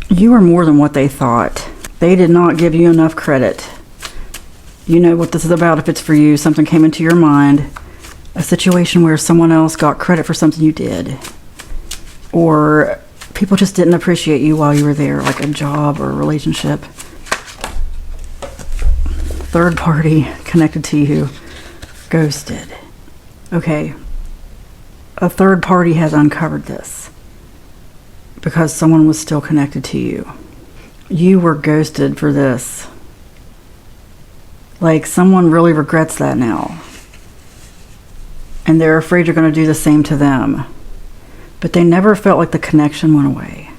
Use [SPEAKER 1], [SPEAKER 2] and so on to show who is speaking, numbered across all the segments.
[SPEAKER 1] You are more than what they thought. They did not give you enough credit. You know what this is about if it's for you. Something came into your mind. A situation where someone else got credit for something you did. Or people just didn't appreciate you while you were there, like a job or a relationship. Third party connected to you. Ghosted. Okay. A third party has uncovered this. Because someone was still connected to you. You were ghosted for this. Like, someone really regrets that now. And they're afraid you're going to do the same to them. But they never felt like the connection went away.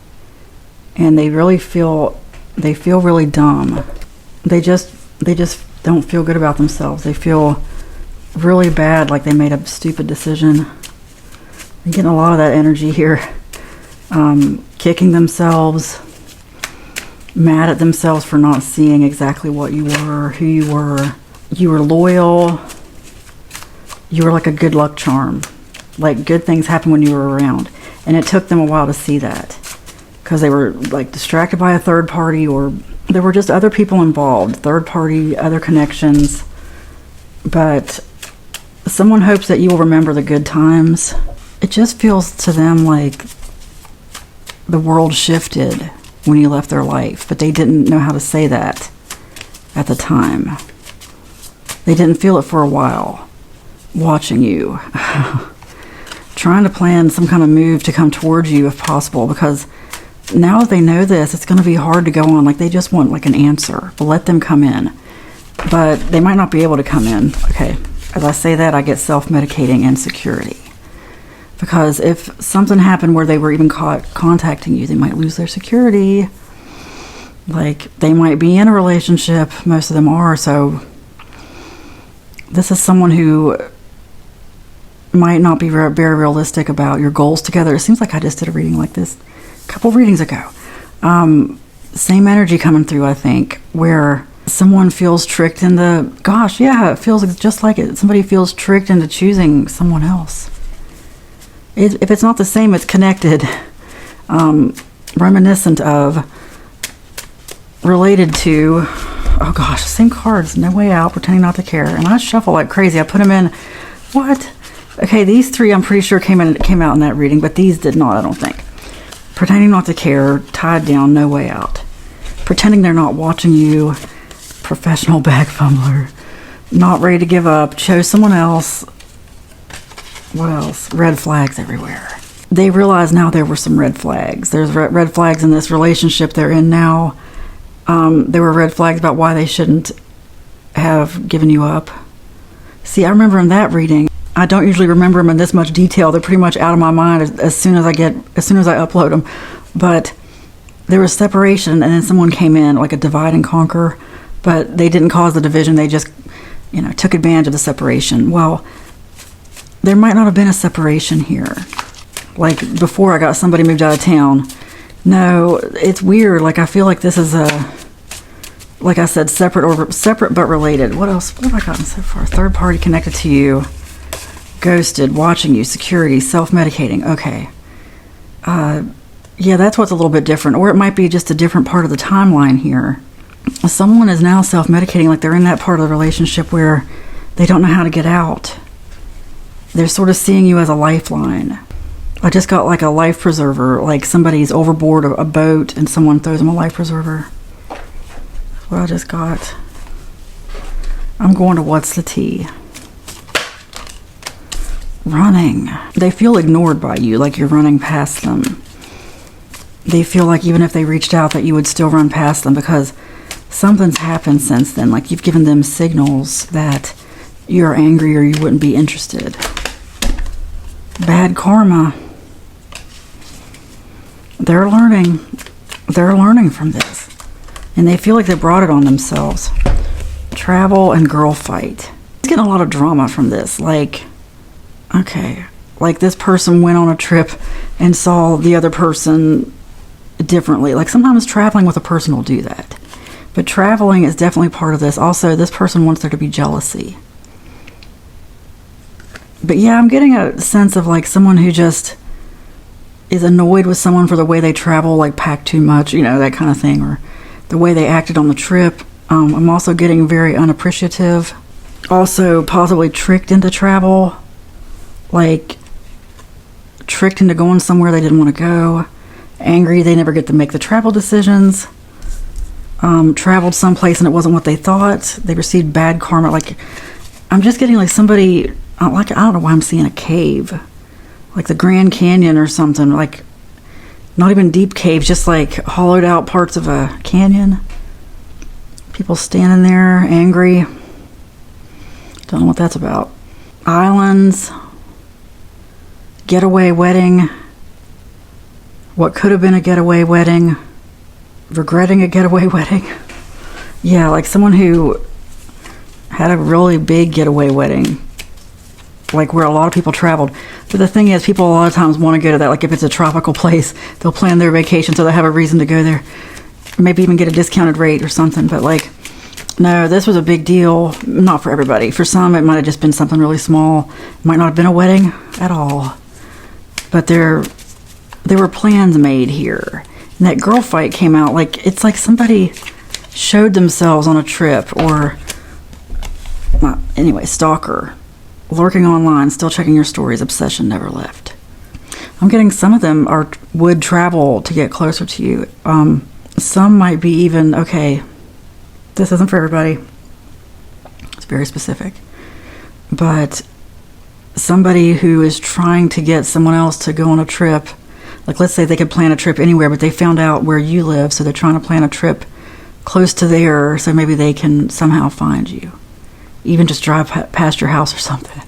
[SPEAKER 1] And they really feel really dumb. They just don't feel good about themselves. They feel really bad, like they made a stupid decision. I'm getting a lot of that energy here. Kicking themselves, mad at themselves for not seeing exactly what you were, who you were. You were loyal. You were like a good luck charm. Like, good things happen when you were around. And it took them a while to see that. Because they were like distracted by a third party, or there were just other people involved. Third party, other connections. But someone hopes that you will remember the good times. It just feels to them like the world shifted when you left their life, but they didn't know how to say that at the time. They didn't feel it for a while, watching you, trying to plan some kind of move to come towards you if possible, because now that they know this, it's going to be hard to go on. Like, they just want like an answer. Let them come in, but they might not be able to come in. Okay, as I say that, I get self-medicating insecurity. Because if something happened where they were even caught contacting you, they might lose their security. Like, they might be in a relationship. Most of them are. So this is someone who might not be very realistic about your goals together. It seems like I just did a reading like this a couple readings ago. Same energy coming through, I think, where someone feels tricked into, gosh, yeah, it feels just like it. Somebody feels tricked into choosing someone else. If it's not the same, it's connected, reminiscent of, related to, oh gosh, same cards, No Way Out, Pretending Not to Care. And I shuffle like crazy. I put them in, what? Okay, these three I'm pretty sure came out in that reading, but these did not, I don't think. Pretending Not to Care, Tied Down, No Way Out. Pretending they're not watching you, Professional Bag Fumbler. Not Ready to Give Up, Chose Someone Else. What else? Red flags everywhere. They realize now there were some red flags. There's red flags in this relationship they're in now. There were red flags about why they shouldn't have given you up. See, I remember in that reading, I don't usually remember them in this much detail. They're pretty much out of my mind as soon as I upload them. But there was separation, and then someone came in, like a divide and conquer, but they didn't cause the division. They just, took advantage of the separation. Well, there might not have been a separation here. Like, before I got somebody moved out of town. No, it's weird. Like, I feel like this is like I said, separate but related. What else? What have I gotten so far? Third party connected to you. Ghosted, watching you, security, self-medicating. Okay. Yeah, that's what's a little bit different. Or it might be just a different part of the timeline here. Someone is now self-medicating, like they're in that part of the relationship where they don't know how to get out. They're sort of seeing you as a lifeline. I just got like a life preserver, like somebody's overboard a boat and someone throws them a life preserver. That's what I just got. I'm going to What's the Tea? Running. They feel ignored by you, like you're running past them. They feel like even if they reached out that you would still run past them because something's happened since then. Like you've given them signals that you're angry or you wouldn't be interested. Bad karma. They're learning. They're learning from this. And they feel like they brought it on themselves. Travel and girl fight. It's getting a lot of drama from this. Like, okay, like this person went on a trip and saw the other person differently. Like sometimes traveling with a person will do that. But traveling is definitely part of this. Also, this person wants there to be jealousy. But yeah, I'm getting a sense of like someone who just is annoyed with someone for the way they travel, like pack too much, that kind of thing, or the way they acted on the trip. I'm also getting very unappreciative. Also, possibly tricked into travel, like tricked into going somewhere they didn't want to go. Angry they never get to make the travel decisions. Traveled someplace and it wasn't what they thought. They received bad karma. Like, I'm just getting like somebody, I don't know why I'm seeing a cave, like the Grand Canyon or something, like not even deep caves, just like hollowed out parts of a canyon. People standing there angry. Don't know what that's about. Islands. Getaway wedding. What could have been a getaway wedding. Regretting a getaway wedding. Yeah, like someone who had a really big getaway wedding. Like where a lot of people traveled. But the thing is, people a lot of times want to go to that. Like if it's a tropical place, they'll plan their vacation so they have a reason to go there. Maybe even get a discounted rate or something. But like, no, this was a big deal. Not for everybody. For some, it might have just been something really small. It might not have been a wedding at all. But there were plans made here. And that girl fight came out like, it's like somebody showed themselves on a trip, or anyway, stalker, lurking online, still checking your stories, obsession never left. I'm getting some of them would travel to get closer to you. Some might be even, okay, this isn't for everybody. It's very specific. But somebody who is trying to get someone else to go on a trip, like let's say they could plan a trip anywhere, but they found out where you live, so they're trying to plan a trip close to there, so maybe they can somehow find you. Even just drive past your house or something.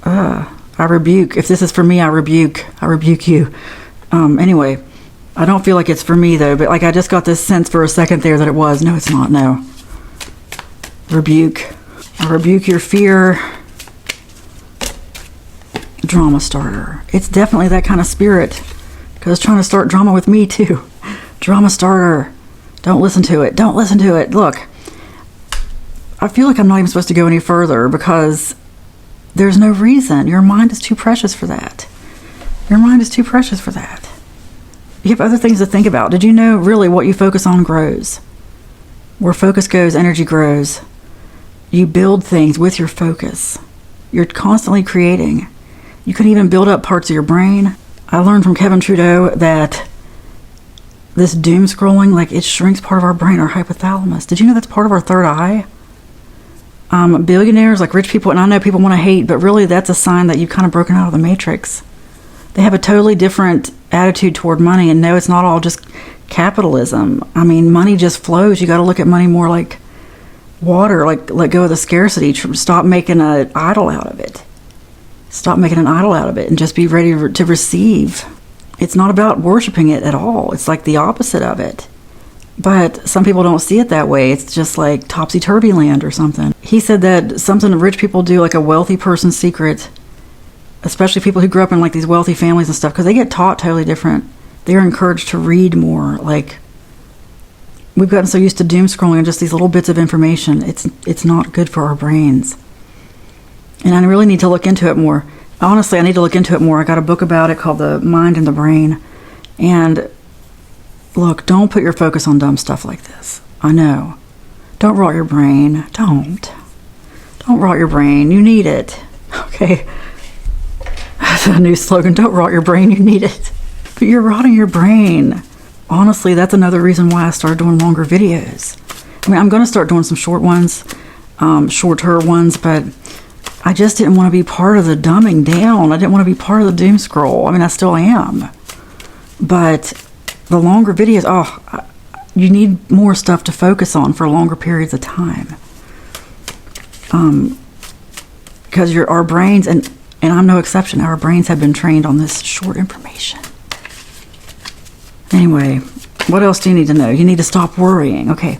[SPEAKER 1] I rebuke. If this is for me, I rebuke you. Anyway, I don't feel like it's for me though, but like I just got this sense for a second there that it was. No, it's not. No. Rebuke. I rebuke your fear. Drama starter. It's definitely that kind of spirit, because it's trying to start drama with me too. Drama starter. Don't listen to it. Don't listen to it. Look, I feel like I'm not even supposed to go any further because there's no reason. Your mind is too precious for that. Your mind is too precious for that. You have other things to think about. Did you know really what you focus on grows? Where focus goes, energy grows. You build things with your focus. You're constantly creating. You can even build up parts of your brain. I learned from Kevin Trudeau that this doom scrolling, like it shrinks part of our brain, our hypothalamus. Did you know that's part of our third eye? Billionaires, like rich people, and I know people want to hate, but really that's a sign that you've kind of broken out of the matrix. They have a totally different attitude toward money, and no, it's not all just capitalism. I mean, money just flows. You got to look at money more like water, like let go of the scarcity. Stop making an idol out of it. Stop making an idol out of it and just be ready to receive. It's not about worshiping it at all. It's like the opposite of it. But some people don't see it that way. It's just like topsy-turvy land or something. He said that something rich people do, like a wealthy person's secret, especially people who grew up in like these wealthy families and stuff, because they get taught totally different. They're encouraged to read more. Like, we've gotten so used to doom scrolling and just these little bits of information. It's not good for our brains. And I really need to look into it more. Honestly, I need to look into it more. I got a book about it called The Mind and the Brain. And look, don't put your focus on dumb stuff like this. I know. Don't rot your brain. Don't rot your brain. You need it. Okay. That's a new slogan. Don't rot your brain. You need it. But you're rotting your brain. Honestly, that's another reason why I started doing longer videos. I mean, I'm going to start doing some short ones, shorter ones, but I just didn't want to be part of the dumbing down. I didn't want to be part of the doom scroll. I mean, I still am. But the longer videos, you need more stuff to focus on for longer periods of time. Because our brains, and I'm no exception, our brains have been trained on this short information. Anyway, what else do you need to know? You need to stop worrying. Okay,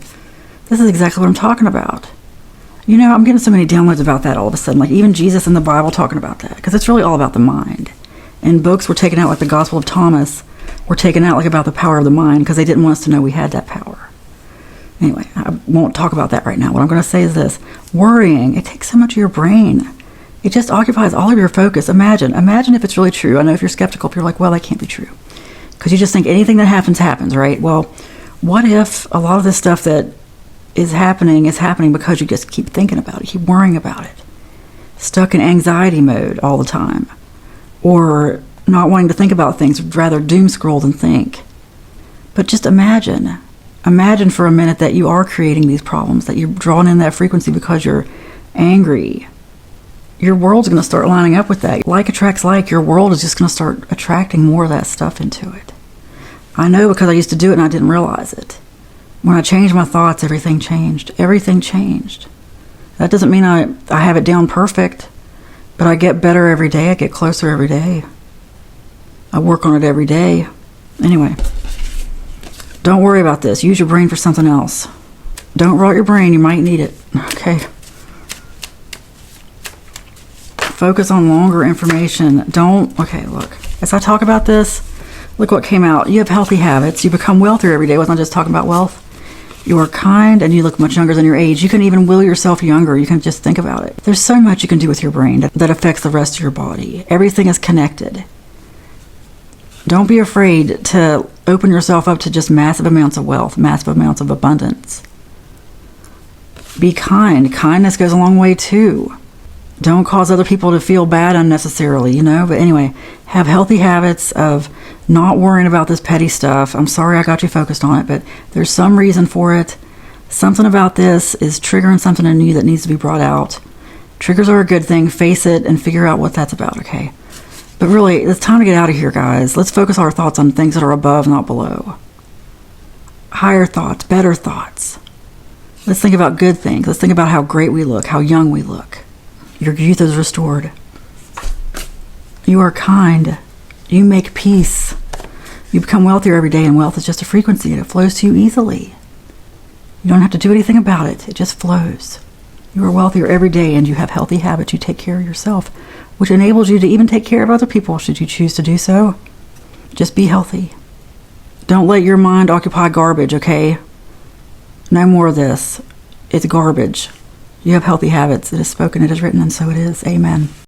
[SPEAKER 1] this is exactly what I'm talking about. You know, I'm getting so many downloads about that all of a sudden. Like even Jesus in the Bible talking about that. Because it's really all about the mind. And books were taken out like the Gospel of Thomas were taken out like about the power of the mind because they didn't want us to know we had that power. Anyway, I won't talk about that right now. What I'm going to say is this. Worrying, it takes so much of your brain. It just occupies all of your focus. Imagine if it's really true. I know if you're skeptical, if you're like, well, that can't be true. Because you just think anything that happens, right? Well, what if a lot of this stuff that is happening because you just keep thinking about it, keep worrying about it, stuck in anxiety mode all the time, or not wanting to think about things, rather doom scroll than think. But just imagine for a minute that you are creating these problems, that you're drawing in that frequency because you're angry. Your world's going to start lining up with that. Like attracts like. Your world is just going to start attracting more of that stuff into it. I know, because I used to do it and I didn't realize it. When I changed my thoughts, everything changed. Everything changed. That doesn't mean I have it down perfect, but I get better every day. I get closer every day. I work on it every day. Anyway, don't worry about this. Use your brain for something else. Don't rot your brain. You might need it. Okay. Focus on longer information. Okay, look. As I talk about this, look what came out. You have healthy habits. You become wealthier every day. Wasn't I just talking about wealth? You are kind and you look much younger than your age. You can even will yourself younger. You can just think about it. There's so much you can do with your brain that affects the rest of your body. Everything is connected. Don't be afraid to open yourself up to just massive amounts of wealth, massive amounts of abundance. Be kind. Kindness goes a long way too. Don't cause other people to feel bad unnecessarily, But anyway, have healthy habits of not worrying about this petty stuff. I'm sorry I got you focused on it, but there's some reason for it. Something about this is triggering something in you that needs to be brought out. Triggers are a good thing. Face it and figure out what that's about, okay? But really, it's time to get out of here, guys. Let's focus our thoughts on things that are above, not below. Higher thoughts, better thoughts. Let's think about good things. Let's think about how great we look, how young we look. Your youth is restored. You are kind. You make peace. You become wealthier every day, and wealth is just a frequency, and it flows to you easily. You don't have to do anything about it. It just flows. You are wealthier every day, and you have healthy habits. You take care of yourself, which enables you to even take care of other people, should you choose to do so. Just be healthy. Don't let your mind occupy garbage, okay? No more of this. It's garbage. You have healthy habits. It is spoken, it is written, and so it is. Amen.